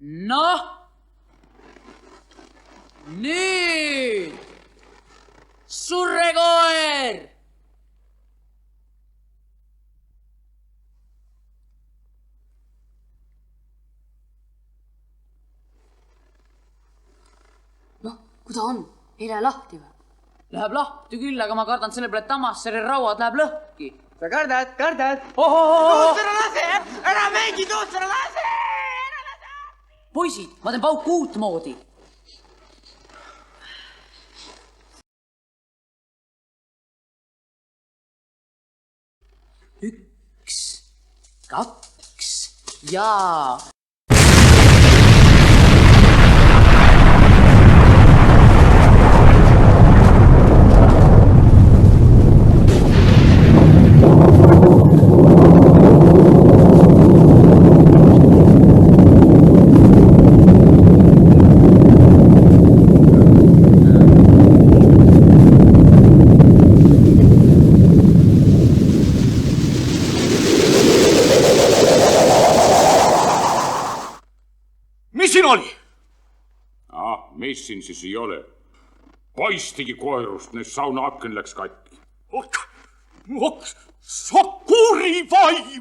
Noh, nüüd surrekoer. Noh, kui ta on, ei lähe lahti või? Läheb lahti küll, aga ma kardan selle peale, et Tamassaare rauad läheb lõhki. Sa kardad? Tuutsara lase! Ära mängi, tuutsara lase! Poisid, ma teen pauku uutmoodi. Üks, kaks ja... Mis siin siis ei ole? Paistigi koerust, need sauna aken läks katki. Sakuri vai!